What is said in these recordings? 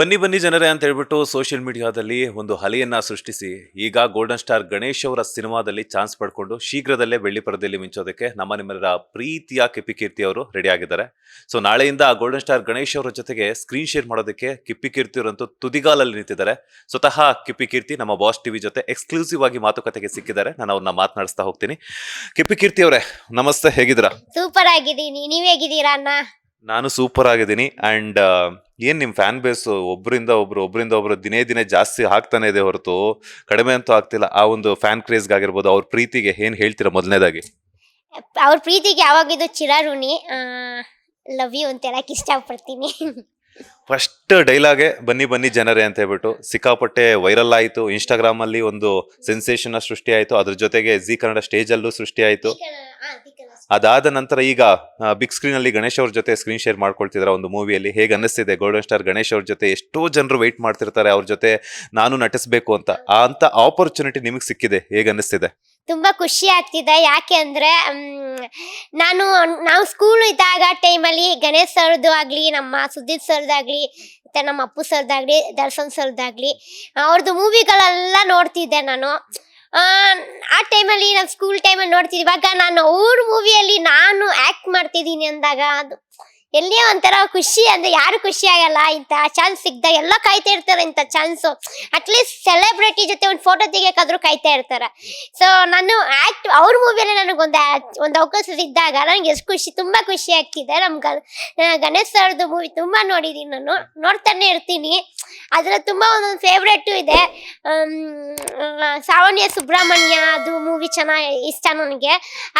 ಬನ್ನಿ ಬನ್ನಿ ಜನರೇ ಅಂತ ಹೇಳ್ಬಿಟ್ಟು ಸೋಷಿಯಲ್ ಮೀಡಿಯಾದಲ್ಲಿ ಒಂದು ಅಲೆಯನ್ನ ಸೃಷ್ಟಿಸಿ ಈಗ ಗೋಲ್ಡನ್ ಸ್ಟಾರ್ ಗಣೇಶ್ ಅವರ ಸಿನಿಮಾದಲ್ಲಿ ಚಾನ್ಸ್ ಪಡ್ಕೊಂಡು ಶೀಘ್ರದಲ್ಲೇ ಬೆಳ್ಳಿ ಪರದೆಯಲ್ಲಿ ಮಿಂಚೋದಕ್ಕೆ ನಿಮ್ಮೆಲ್ಲರ ಪ್ರೀತಿಯ ಕಿಪ್ಪಿ ಕೀರ್ತಿ ಅವರು ರೆಡಿ ಆಗಿದ್ದಾರೆ. ಸೊ ನಾಳೆಯಿಂದ ಗೋಲ್ಡನ್ ಸ್ಟಾರ್ ಗಣೇಶ್ ಅವರ ಜೊತೆಗೆ ಸ್ಕ್ರೀನ್ ಶೇರ್ ಮಾಡೋದಕ್ಕೆ ಕಿಪ್ಪಿ ಕೀರ್ತಿ ಅವರಂತೂ ತುದಿಗಾಲಲ್ಲಿ ನಿಂತಿದ್ದಾರೆ. ಸ್ವತಃ ಕಿಪ್ಪಿ ಕೀರ್ತಿ ನಮ್ಮ ಬಾಸ್ ಟಿವಿ ಜೊತೆ ಎಕ್ಸ್ಕ್ಲೂಸಿವ್ ಆಗಿ ಮಾತುಕತೆಗೆ ಸಿಕ್ಕಿದ್ದಾರೆ. ನಾನು ಅವ್ರನ್ನ ಮಾತನಾಡಿಸ್ತಾ ಹೋಗ್ತೀನಿ. ಕಿಪ್ಪಿ ಕೀರ್ತಿ ಅವರೇ ನಮಸ್ತೆ, ಹೇಗಿದ್ದೀರಾ? ಸೂಪರ್ ಆಗಿದ್ದೀನಿ, ನೀವ್ ಹೇಗಿದ್ದೀರಾ ಅಣ್ಣ? ನಾನು ಸೂಪರ್ ಆಗಿದ್ದೀನಿ. ಅಂಡ್ ಏನ್ ನಿಮ್ ಫ್ಯಾನ್ ಬೇಸ್ ಒಬ್ಬರಿಂದ ಒಬ್ರು ದಿನೇ ದಿನೇ ಜಾಸ್ತಿ ಆಗ್ತಾನೆ ಇದೆ ಹೊರತು ಕಡಿಮೆ ಅಂತೂ ಆಗ್ತಿಲ್ಲ. ಆ ಒಂದು ಫ್ಯಾನ್ ಕ್ರೇಜ್ಗೆ ಆಗಿರ್ಬೋದು, ಅವ್ರ ಪ್ರೀತಿಗೆ ಏನ್ ಹೇಳ್ತೀರಾ ಮೊದಲನೇದಾಗಿ? ಅವ್ರ ಪ್ರೀತಿಗೆ ಯಾವಾಗಿದ್ದು ಚಿರಋಣಿ. ಲವ್ ಯು ಅಂತ ಹೇಳಕ್ ಇಷ್ಟಪಡ್ತೀನಿ. ಫಸ್ಟ್ ಡೈಲಾಗೆ ಬನ್ನಿ ಬನ್ನಿ ಜನರೇ ಅಂತ ಹೇಳ್ಬಿಟ್ಟು ಸಿಕ್ಕಾಪಟ್ಟೆ ವೈರಲ್ ಆಯಿತು. ಇನ್ಸ್ಟಾಗ್ರಾಮ್ ಅಲ್ಲಿ ಒಂದು ಸೆನ್ಸೇಷನ್ ಸೃಷ್ಟಿ ಆಯಿತು. ಅದ್ರ ಜೊತೆಗೆ ಜಿ ಕನ್ನಡ ಸ್ಟೇಜ್ ಅಲ್ಲೂ ಸೃಷ್ಟಿ ಆಯಿತು. ಅದಾದ ನಂತರ ಈಗ ಬಿಗ್ ಸ್ಕ್ರೀನ್ ಅಲ್ಲಿ ಗಣೇಶ್ ಅವ್ರ ಜೊತೆ ಸ್ಕ್ರೀನ್ ಶೇರ್ ಮಾಡ್ಕೊಳ್ತಿದ್ದಾರೆ ಒಂದು ಮೂವಿಯಲ್ಲಿ. ಹೇಗೆ ಅನ್ನಿಸ್ತಿದೆ? ಗೋಲ್ಡನ್ ಸ್ಟಾರ್ ಗಣೇಶ್ ಅವ್ರ ಜೊತೆ ಎಷ್ಟೋ ಜನರು ವೆಯ್ಟ್ ಮಾಡ್ತಿರ್ತಾರೆ, ಅವ್ರ ಜೊತೆ ನಾನು ನಟಿಸ್ಬೇಕು ಅಂತ. ಅಂತ ಆಪರ್ಚುನಿಟಿ ನಿಮಗೆ ಸಿಕ್ಕಿದೆ, ಹೇಗೆ ಅನ್ನಿಸ್ತಿದೆ? ತುಂಬಾ ಖುಷಿ ಆಗ್ತಿದೆ. ಯಾಕೆ ಅಂದ್ರೆ ನಾವು ಸ್ಕೂಲ್ ಇದ್ದಾಗ ಟೈಮಲ್ಲಿ ಗಣೇಶ್ ಸರ್ದು ಆಗ್ಲಿ, ನಮ್ಮ ಸುದೀಪ್ ಸರ್ದಾಗ್ಲಿ, ಮತ್ತೆ ನಮ್ಮ ಅಪ್ಪು ಸರ್ದಾಗ್ಲಿ, ದರ್ಶನ್ ಸರ್ದಾಗ್ಲಿ, ಅವ್ರದ್ದು ಮೂವಿಗಳೆಲ್ಲ ನೋಡ್ತಿದ್ದೆ ನಾನು. ಆ ಟೈಮಲ್ಲಿ ನಾನು ಸ್ಕೂಲ್ ಟೈಮಲ್ಲಿ ನೋಡ್ತಿದ್ದೆ. ಇವಾಗ ನಾನು ಅವ್ರ ಮೂವಿಯಲ್ಲಿ ನಾನು ಆಕ್ಟ್ ಮಾಡ್ತಿದ್ದೀನಿ ಅಂದಾಗ ಅದು ಎಲ್ಲಿಯೋ ಒಂಥರ ಖುಷಿ. ಅಂದ್ರೆ ಯಾರು ಖುಷಿ ಆಗಲ್ಲ ಇಂಥ ಚಾನ್ಸ್ ಸಿಕ್ದಾಗ. ಎಲ್ಲ ಕಾಯ್ತಾ ಇರ್ತಾರೆ ಇಂಥ ಚಾನ್ಸು. ಅಟ್ಲೀಸ್ಟ್ ಸೆಲೆಬ್ರಿಟಿ ಜೊತೆ ಒಂದು ಫೋಟೋ ತೆಗಿಯೋಕ್ಕಾದ್ರೂ ಕಾಯ್ತಾ ಇರ್ತಾರೆ. ಸೊ ನಾನು ಅವ್ರ ಮೂವಿಯಲ್ಲಿ ನನಗೊಂದು ಅವಕಾಶ ಸಿಕ್ಕಿದಾಗ ನನಗೆ ಎಷ್ಟು ಖುಷಿ, ತುಂಬಾ ಖುಷಿ ಆಗ್ತಿದೆ. ಗಣೇಶ್ ಸರ್ದು ಮೂವಿ ತುಂಬಾ ನೋಡಿದೀನಿ, ನಾನು ನೋಡ್ತಾನೆ ಇರ್ತೀನಿ. ಅದ್ರ ತುಂಬಾ ಒಂದೊಂದು ಫೇವ್ರೇಟು ಇದೆ. ಸಾವನ್ಯ ಸುಬ್ರಹ್ಮಣ್ಯ ಅದು ಮೂವಿ ಚೆನ್ನಾಗಿ ಇಷ್ಟ ನನಗೆ.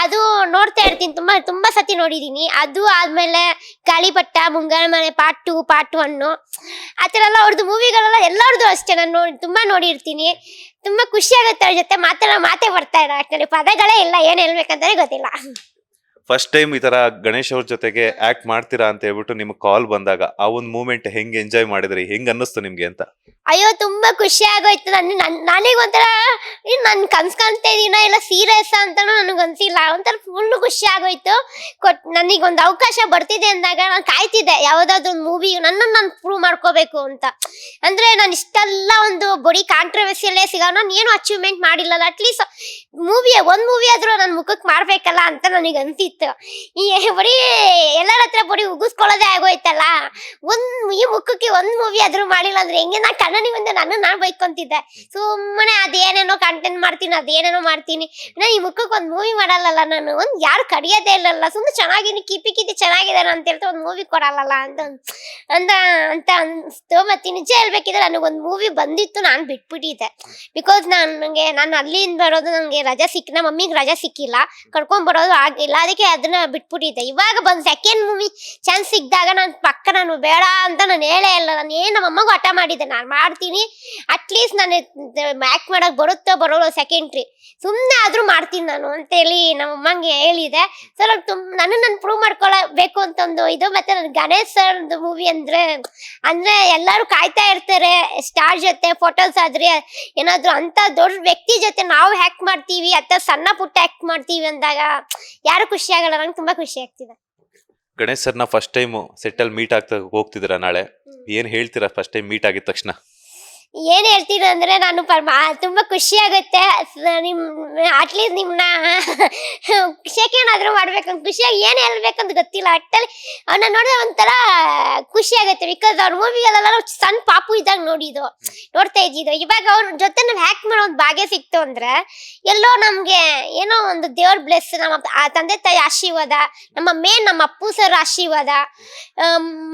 ಅದು ನೋಡ್ತಾ ಇರ್ತೀನಿ, ತುಂಬಾ ಸತಿ ನೋಡಿದೀನಿ. ಅದು ಆದ್ಮೇಲೆ ಗಾಳಿಪಟ, ಮುಂಗಾರು ಮನೆ ಪಾರ್ಟ್ 2, ಪಾರ್ಟ್ 1 ಆ ಥರ ಎಲ್ಲ ಅವ್ರದ್ದು ಮೂವಿಗಳೆಲ್ಲ ಎಲ್ಲರದ್ದು ಅಷ್ಟೇ ನಾನು ತುಂಬಾ ನೋಡಿರ್ತೀನಿ. ತುಂಬಾ ಖುಷಿ ಆಗುತ್ತೆ. ಅವ್ರ ಜೊತೆ ಮಾತೇ ಬರ್ತಾ ಇಲ್ಲ, ಆಕ್ಚುಲಿ ಪದಗಳೇ ಇಲ್ಲ, ಏನ್ ಹೇಳ್ಬೇಕಂತಾನೆ ಗೊತ್ತಿಲ್ಲ. ಫಸ್ಟ್ ಟೈಮ್ ಈ ತರ ಗಣೇಶ್ ಅವ್ರ ಜೊತೆಗೆ ಆಕ್ಟ್ ಮಾಡ್ತೀರಾ ಅಂತ ಹೇಳ್ಬಿಟ್ಟು ನಿಮ್ಗೆ ಕಾಲ್ ಬಂದಾಗ ಆ ಒಂದು ಮೂಮೆಂಟ್ ಹೆಂಗ್ ಎಂಜಾಯ್ ಮಾಡಿದ್ರಿ, ಹೆಂಗ್ ಅನ್ನಿಸ್ತು ನಿಮ್ಗೆ ಅಂತ? ಅಯ್ಯೋ ತುಂಬಾ ಖುಷಿ ಆಗೋಯ್ತು. ನನಗೊಂಥರ ನನ್ ಕನ್ಸ್ಕೊಂತ ಇದೀನ ಇಲ್ಲ ಸೀರಿಯಸ್ ಅಂತಾನು ನನಗನ್ಸಿಲ್ಲ. ಒಂಥರ ಫುಲ್ ಖುಷಿ ಆಗೋಯ್ತು. ನನಗೊಂದು ಅವಕಾಶ ಬರ್ತಿದೆ ಅಂದಾಗ ನಾನು ಕಾಯ್ತಿದ್ದೆ ಯಾವ್ದಾದ್ರು ಒಂದು ಮೂವಿ ನನ್ನನ್ನು ನಾನು ಪ್ರೂವ್ ಮಾಡ್ಕೋಬೇಕು ಅಂತ. ಅಂದ್ರೆ ನಾನು ಇಷ್ಟೆಲ್ಲ ಒಂದು ಬರೀ ಕಾಂಟ್ರವರ್ಸಿಯಲ್ಲೇ ಸಿಗೋ ನಾನು ಏನು ಅಚೀವ್ಮೆಂಟ್ ಮಾಡಿಲ್ಲ. ಅಟ್ಲೀಸ್ಟ್ ಒಂದ್ ಮೂವಿ ಆದ್ರೂ ನನ್ನ ಮುಖಕ್ಕೆ ಮಾಡ್ಬೇಕಲ್ಲ ಅಂತ ನನಗೆ ಅನ್ಸಿತ್ತು. ಈ ಬರೀ ಎಲ್ಲರ ಹತ್ರ ಬರೀ ಉಗಿಸ್ಕೊಳ್ಳೋದೇ ಆಗೋಯ್ತಲ್ಲ. ಈ ಮುಖಕ್ಕೆ ಒಂದ್ ಮೂವಿ ಆದ್ರೂ ಮಾಡಿಲ್ಲ ಅಂದ್ರೆ ಹೆಂಗೆ? ನಾ ಕಣ್ಣನಿ ಬಂದು ನಾನು ಬೈಕೊಂತಿದ್ದೆ. ಸುಮ್ಮನೆ ಅದೇನೇನೋ ಕಂಟೆಂಟ್ ಮಾಡ್ತೀನಿ, ಅದೇನೇನೋ ಮಾಡ್ತೀನಿ. ಈ ಮುಖಕ್ಕೆ ಒಂದ್ ಮೂವಿ ಮಾಡಲ್ಲ ನಾನು. ಯಾರು ಕಡಿಯೋದೇ ಇಲ್ಲಲ್ಲ. ಸುಮ್ಮನೆ ಚೆನ್ನಾಗಿನಿ ಕಿಪ್ಪಿ ಚೆನ್ನಾಗಿದೆ ಅಂತ ಹೇಳ್ತಾ ಒಂದ್ ಮೂವಿ ಕೊಡಲ್ಲ ಅಂತ ಅನ್ಸ್ತು. ಮತ್ತೆ ನಿಜ ಹೇಳ್ಬೇಕಿದ್ರೆ ನನಗೊಂದು ಮೂವಿ ಬಂದಿತ್ತು, ನಾನು ಬಿಟ್ಬಿಟ್ಟಿದ್ದೆ. ಬಿಕಾಸ್ ನಾನು ಅಲ್ಲಿಂದ ಬರೋದು ನನಗೆ ರಜಾ ನಮ್ಮ ಮಮ್ಮಿಗೆ ರಜಾ ಸಿಕ್ಕಿಲ್ಲ, ಕರ್ಕೊಂಡ್ ಬರೋದು ಆಗಿಲ್ಲ. ಅದಕ್ಕೆ ಅದನ್ನ ಬಿಟ್ಬಿಟ್ಟಿದ್ದೆ. ಇವಾಗ ಬಂದು ಸೆಕೆಂಡ್ ಮೂವಿ ಚಾನ್ಸ್ ಸಿಕ್ಕಿದಾಗ ನಾನು ಬೇಡ ಅಂತ ನಾನು ಹೇಳೇ ಇಲ್ಲ. ನಾನು ನಮ್ಮ ಅಮ್ಮಗೂ ಹಠ ಮಾಡಿದ್ದೆ, ನಾನು ಮಾಡ್ತೀನಿ, ಅಟ್ಲೀಸ್ಟ್ ನಾನು ಆಕ್ಟ್ ಮಾಡಕ್ ಬರೋಲ್ಲ ಸೆಕೆಂಡ್ರಿ, ಸುಮ್ಮನೆ ಆದ್ರೂ ಮಾಡ್ತೀನಿ ನಾನು ಅಂತೇಳಿ ನಮ್ಮ ಅಮ್ಮಂಗೆ ಹೇಳಿದೆ. ಸೊ ನಾನು ಪ್ರೂವ್ ಮಾಡ್ಕೊಳ್ಬೇಕು ಅಂತ ಒಂದು ಇದು. ಮತ್ತೆ ನನ್ ಗಣೇಶ್ ಸರ್ದು ಮೂವಿ ಅಂದ್ರೆ ಎಲ್ಲರೂ ಕಾಯ್ತಾ ಇರ್ತಾರೆ. ಸ್ಟಾರ್ ಜೊತೆ ಫೋಟೋಸ್ ಆದ್ರೆ ಏನಾದ್ರು ಅಂತ ದೊಡ್ಡ ವ್ಯಕ್ತಿ ಜೊತೆ ನಾವು ಆಕ್ಟ್ ಮಾಡ್ತೀವಿ ಅಥವಾ ಸಣ್ಣ ಪುಟ್ಟ ಆಕ್ಟ್ ಮಾಡ್ತೀವಿ ಅಂದಾಗ ಯಾರು ಖುಷಿ ಆಗಲ್ಲ. ನಂಗೆ ತುಂಬಾ ಖುಷಿ ಆಗ್ತಿದೆ. ಗಣೇಶ್ ಸರ್ನ ಫಸ್ಟ್ ಟೈಮ್ ಸೆಟ್ಟಲ್ ಮೀಟ್ ಆಗ್ತಾ ಹೋಗ್ತಿದ್ದೀರಾ ನಾಳೆ, ಏನ್ ಹೇಳ್ತೀರಾ ಫಸ್ಟ್ ಟೈಮ್ ಮೀಟ್ ಆಗಿದ ತಕ್ಷಣ? ಏನ್ ಹೇಳ್ತೀನಿ ಅಂದ್ರೆ ನಾನು ತುಂಬಾ ಖುಷಿ ಆಗುತ್ತೆ. ಅಟ್ಲೀಸ್ಟ್ ನಿಮ್ನ ಏನಾದ್ರೂ ಮಾಡ್ಬೇಕಂತ ಖುಷಿಯಾಗಿ ಏನ್ ಹೇಳ್ಬೇಕಂತ ಗೊತ್ತಿಲ್ಲ. ಅಟ್ಟಲ್ಲಿ ಅವನ್ನ ನೋಡಿದ್ರೆ ಒಂಥರ ಖುಷಿ ಆಗುತ್ತೆ. ಬಿಕಾಸ್ ಅವ್ರ ಮೂವಿಗಳೆಲ್ಲ ಸಣ್ಣ ಪಾಪು ಇದ್ದಾಗ ನೋಡ್ತಾ ಇದ್ದಿದ್ದು. ಇವಾಗ ಅವ್ರ ಜೊತೆ ನಾವ್ ಹ್ಯಾಕ್ ಮಾಡೋ ಒಂದು ಭಾಗ್ಯ ಸಿಕ್ತು ಅಂದ್ರೆ ಎಲ್ಲೋ ನಮ್ಗೆ ಏನೋ ಒಂದು ದೇವ್ರ ಬ್ಲೆಸ್, ನಮ್ಮ ತಂದೆ ತಾಯಿ ಆಶೀರ್ವಾದ, ನಮ್ಮ ಅಪ್ಪು ಸರ್ ಆಶೀರ್ವಾದ,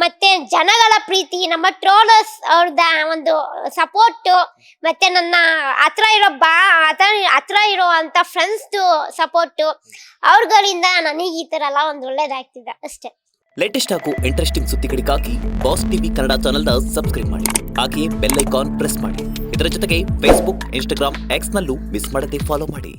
ಮತ್ತೆ ಜನಗಳ ಪ್ರೀತಿ, ನಮ್ಮ ಟ್ರೋಲರ್ಸ್ ಅವ್ರದ ಒಂದು ಸಪೋರ್ಟ್, ಮತ್ತೆ ನನ್ನ ಹತ್ರ ಇರೋ ಅಂತ ಫ್ರೆಂಡ್ಸ್ ಸಪೋರ್ಟ್, ಅವ್ರಗಳಿಂದ ನನಗೆ ಈ ತರ ಎಲ್ಲ ಒಂದು ಒಳ್ಳೇದಾಗ್ತಿದೆ ಅಷ್ಟೇ. ಲೇಟೆಸ್ಟ್ ಹಾಗೂ ಇಂಟ್ರೆಸ್ಟಿಂಗ್ ಸುದ್ದಿಗಳಿಗಾಗಿ ಬಾಸ್ ಟಿವಿ ಕನ್ನಡ ಚಾನೆಲ್ನ ಸಬ್ಸ್ಕ್ರೈಬ್ ಮಾಡಿ. ಹಾಗೆಯೇ ಬೆಲ್ ಐಕಾನ್ ಪ್ರೆಸ್ ಮಾಡಿ. ಇದರ ಜೊತೆಗೆ ಫೇಸ್ಬುಕ್, ಇನ್ಸ್ಟಾಗ್ರಾಮ್, ಎಕ್ಸ್ ನಲ್ಲೂ ಮಿಸ್ ಮಾಡದೆ ಫಾಲೋ ಮಾಡಿ.